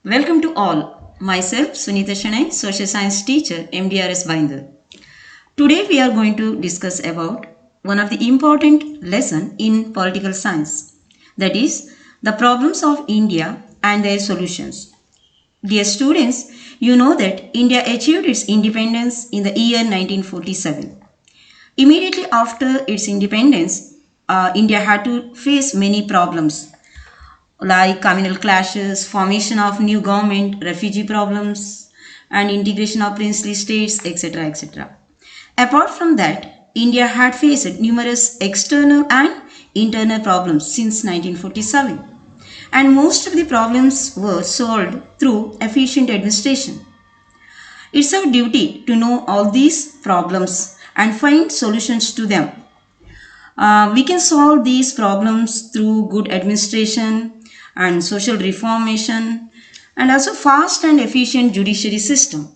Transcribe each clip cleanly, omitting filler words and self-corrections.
Welcome to all. Myself, Sunita Shanai, Social Science Teacher, MDRS Binder. Today we are going to discuss about one of the important lesson in political science, that is the problems of India and their solutions. Dear students, you know that India achieved its independence in the year 1947. Immediately after its independence, India had to face many problems like communal clashes, formation of new government, refugee problems, and integration of princely states, etc. etc. Apart from that, India had faced numerous external and internal problems since 1947, and most of the problems were solved through efficient administration. It's our duty to know all these problems and find solutions to them. We can solve these problems through good administration and social reformation and also fast and efficient judiciary system.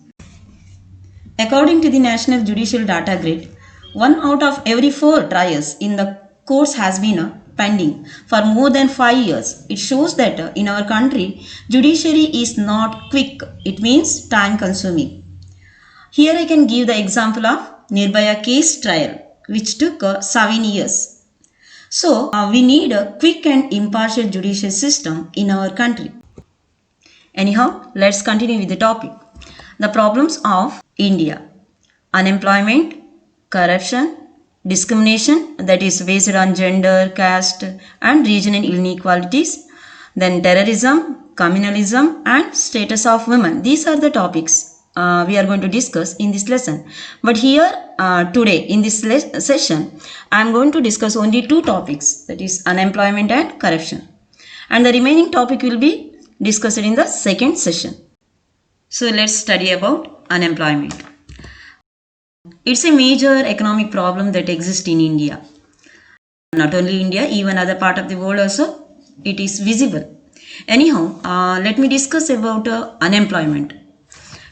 According to the National Judicial Data Grid, 1 out of every 4 trials in the courts has been pending for more than 5 years. It shows that in our country, judiciary is not quick. It means time consuming. Here I can give the example of Nirbhaya case trial, which took 7 years. So, we need a quick and impartial judicial system in our country. Anyhow, let's continue with the topic. The problems of India: unemployment, corruption, discrimination, that is based on gender, caste, and regional inequalities, then terrorism, communalism, and status of women. These are the topics we are going to discuss in this lesson. But here today in this session, I am going to discuss only 2 topics, that is unemployment and corruption. And the remaining topic will be discussed in the second session. So let's study about unemployment. It's a major economic problem that exists in India. Not only India, even other part of the world also, it is visible. Anyhow, let me discuss about unemployment.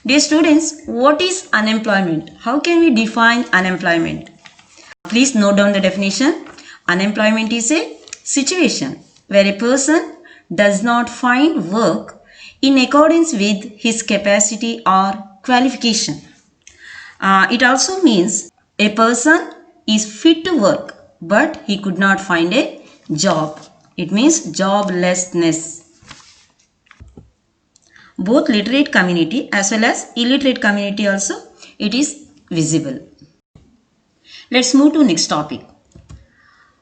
Dear students, what is unemployment? How can we define unemployment? Please note down the definition. Unemployment is a situation where a person does not find work in accordance with his capacity or qualification. It also means a person is fit to work but he could not find a job. It means joblessness. Both literate community as well as illiterate community also it is visible. Let's move to next topic,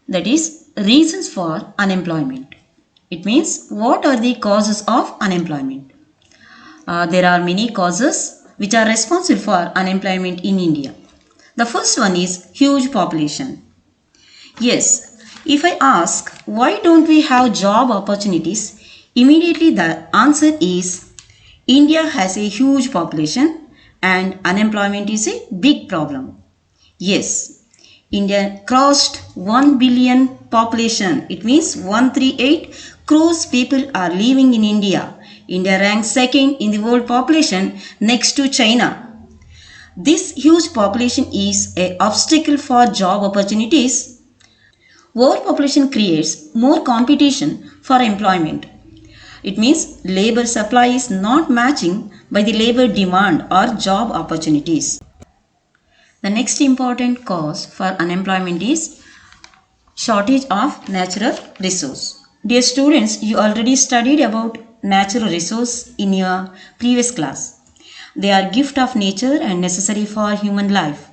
that is reasons for unemployment. It means what are the causes of unemployment. There are many causes which are responsible for unemployment in India. The first one is huge population. Yes, if I ask why don't we have job opportunities, immediately the answer is India has a huge population and unemployment is a big problem. Yes, India crossed 1 billion population. It means 138 crores people are living in India. India ranks second in the world population next to China. This huge population is an obstacle for job opportunities. Overpopulation creates more competition for employment. It means labor supply is not matching by the labor demand or job opportunities. The next important cause for unemployment is shortage of natural resource. Dear students, you already studied about natural resource in your previous class. They are gift of nature and necessary for human life.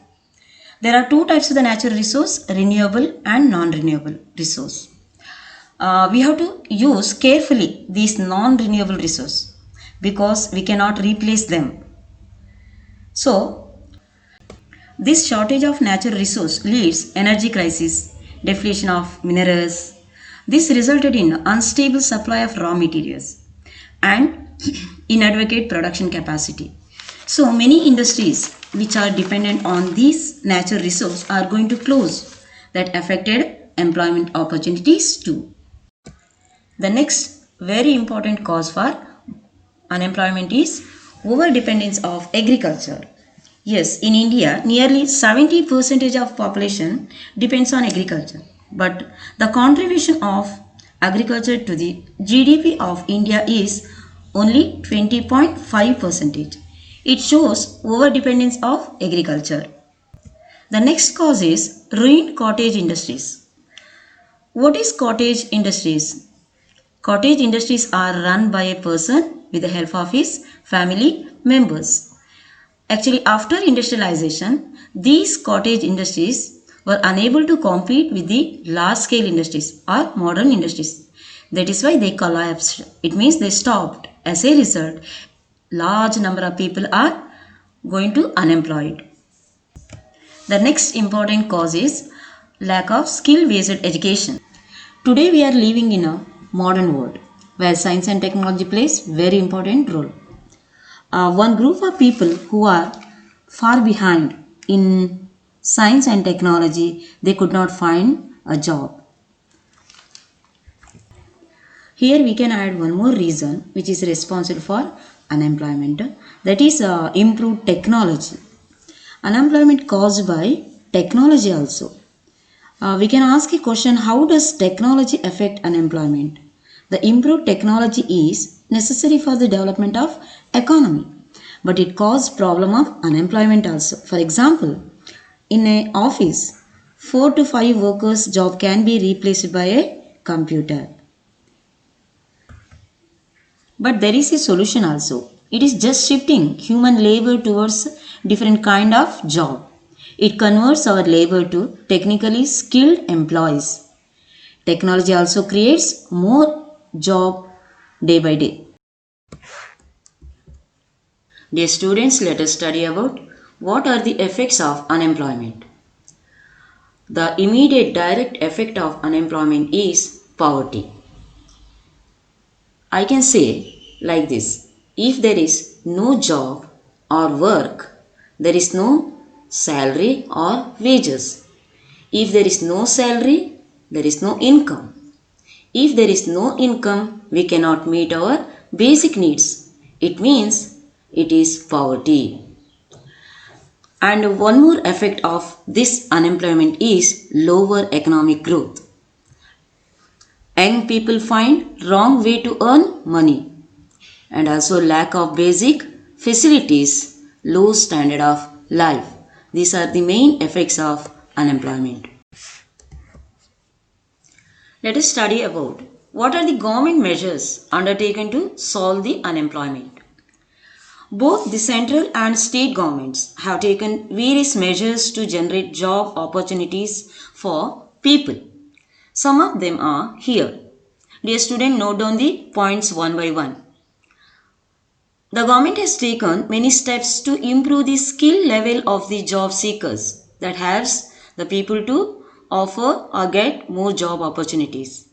There are 2 types of the natural resource, renewable and non-renewable resource. We have to use carefully these non-renewable resources because we cannot replace them. So, this shortage of natural resource leads energy crisis, depletion of minerals. This resulted in unstable supply of raw materials and inadequate production capacity. So many industries which are dependent on these natural resources are going to close. That affected employment opportunities too. The next very important cause for unemployment is over-dependence of agriculture. Yes, in India, nearly 70% of population depends on agriculture. But the contribution of agriculture to the GDP of India is only 20.5%. It shows overdependence of agriculture. The next cause is ruined cottage industries. What is cottage industries? Cottage industries are run by a person with the help of his family members. Actually, after industrialization, these cottage industries were unable to compete with the large scale industries or modern industries. That is why they collapsed. It means they stopped. As a result, large number of people are going to unemployed. The next important cause is lack of skill based education. Today we are living in a modern world where science and technology plays very important role. One group of people who are far behind in science and technology, they could not find a job. Here we can add one more reason which is responsible for unemployment, that is improved technology. Unemployment caused by technology also. We can ask a question, how does technology affect unemployment? The improved technology is necessary for the development of economy, but it causes problem of unemployment also. For example, in an office, 4 to 5 workers' job can be replaced by a computer. But there is a solution also. It is just shifting human labor towards different kind of job. It converts our labor to technically skilled employees. Technology also creates more job day by day. Dear students, let us study about what are the effects of unemployment. The immediate direct effect of unemployment is poverty. I can say like this, if there is no job or work, there is no salary or wages. If there is no salary, there is no income. If there is no income, we cannot meet our basic needs. It means it is poverty. And one more effect of this unemployment is lower economic growth. Young people find wrong way to earn money, and also lack of basic facilities, low standard of life. These are the main effects of unemployment. Let us study about what are the government measures undertaken to solve the unemployment. Both the central and state governments have taken various measures to generate job opportunities for people. Some of them are here. Dear student, note down the points one by one. The government has taken many steps to improve the skill level of the job seekers. That helps the people to offer or get more job opportunities.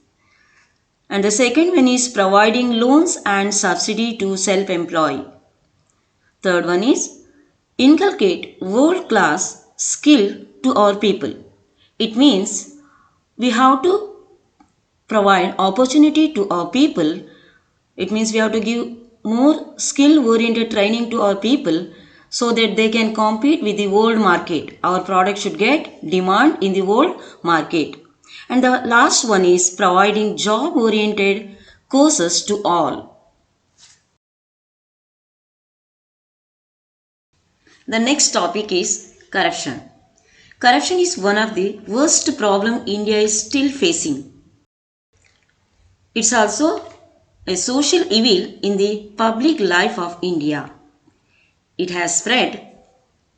And the second one is providing loans and subsidy to self-employed. Third one is inculcate world-class skill to our people. It means we have to provide opportunity to our people. It means we have to give more skill-oriented training to our people so that they can compete with the world market. Our product should get demand in the world market. And the last one is providing job-oriented courses to all. The next topic is corruption. Corruption is one of the worst problem India is still facing. It's also a social evil in the public life of India. It has spread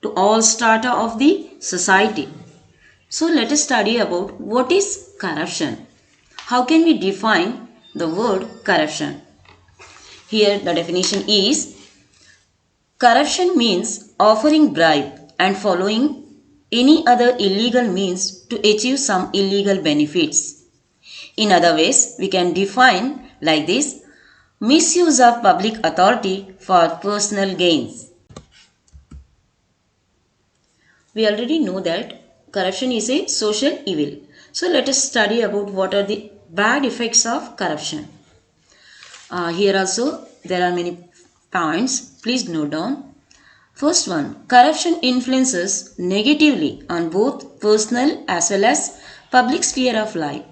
to all strata of the society. So let us study about what is corruption. How can we define the word corruption? Here the definition is corruption means offering bribe and following any other illegal means to achieve some illegal benefits. In other ways, we can define like this: misuse of public authority for personal gains. We already know that corruption is a social evil. So let us study about what are the bad effects of corruption. Here also there are many points. Please note down. First one, corruption influences negatively on both personal as well as public sphere of life.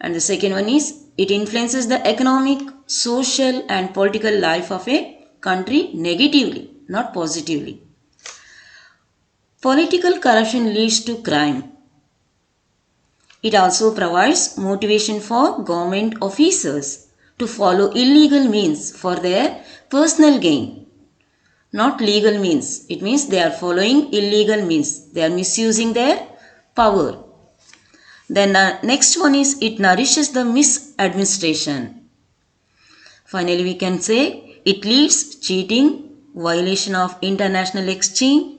And the second one is it influences the economic social and political life of a country negatively, not positively. Political corruption leads to crime. It also provides motivation for government officers to follow illegal means for their personal gain, not legal means. It means they are following illegal means. They are misusing their power. Then next one is it nourishes the misadministration. Finally, we can say it leads cheating, violation of international exchange,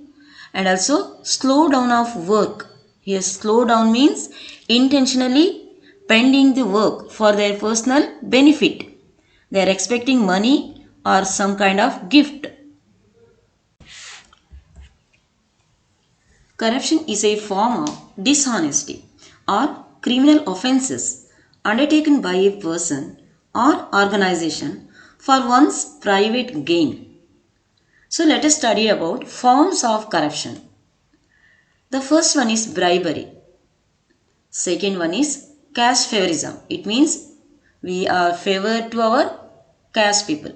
and also slow down of work. Here, slow down means intentionally pending the work for their personal benefit. They are expecting money or some kind of gift. Corruption is a form of dishonesty or criminal offences undertaken by a person or organization for one's private gain. So let us study about forms of corruption. The first one is bribery. Second one is caste favorism. It means we are favored to our caste people.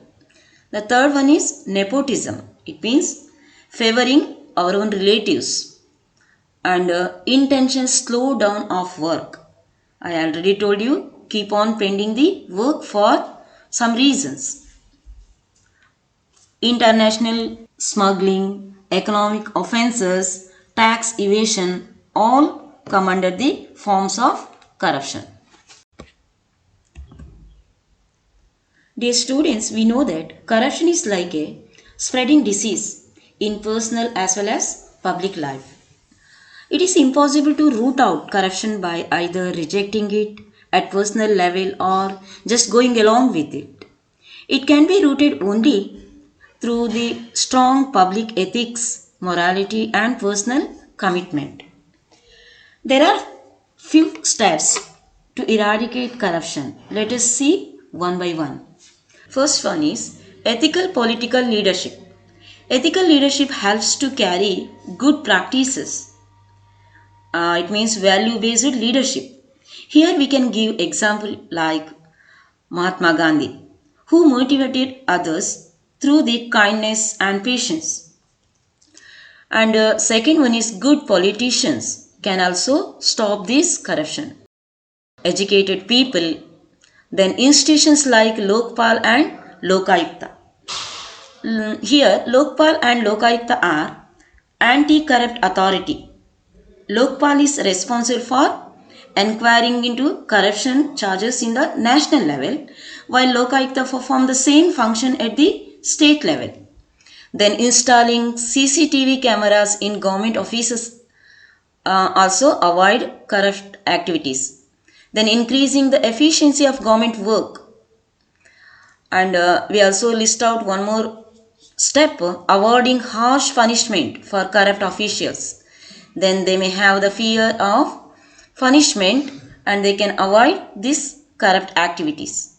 The third one is nepotism. It means favoring our own relatives. And intention slow down of work. I already told you, keep on pending the work for some reasons. International smuggling, economic offences, tax evasion, all come under the forms of corruption. Dear students, we know that corruption is like a spreading disease in personal as well as public life. It is impossible to root out corruption by either rejecting it at personal level or just going along with it. It can be rooted only through the strong public ethics, morality, and personal commitment. There are few steps to eradicate corruption. Let us see one by one. First one is ethical political leadership. Ethical leadership helps to carry good practices. It means value-based leadership. Here we can give example like Mahatma Gandhi, who motivated others through the kindness and patience. And second one is good politicians can also stop this corruption. Educated people, then institutions like Lokpal and Lokayukta. Here Lokpal and Lokayukta are anti-corrupt authority. Lokpal is responsible for inquiring into corruption charges in the national level, while Lokayukta perform the same function at the state level. Then installing CCTV cameras in government offices also avoid corrupt activities. Then increasing the efficiency of government work. And we also list out one more step, avoiding harsh punishment for corrupt officials. Then they may have the fear of punishment and they can avoid these corrupt activities.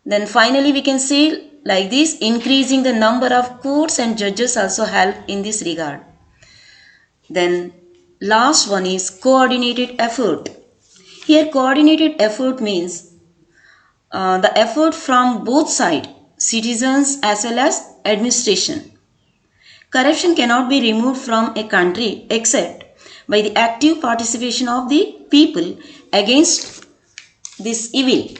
Then finally we can say like this, increasing the number of courts and judges also help in this regard. Then last one is coordinated effort. Here coordinated effort means the effort from both sides, citizens as well as administration. Corruption cannot be removed from a country except by the active participation of the people against this evil.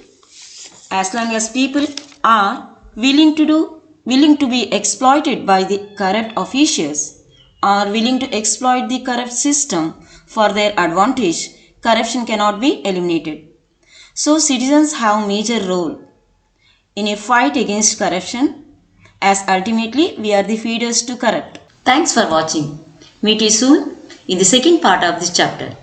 As long as people are willing to be exploited by the corrupt officials, are willing to exploit the corrupt system for their advantage, corruption cannot be eliminated. So citizens have major role in a fight against corruption, as ultimately we are the feeders to corrupt. Thanks for watching. Meet you soon in the second part of this chapter.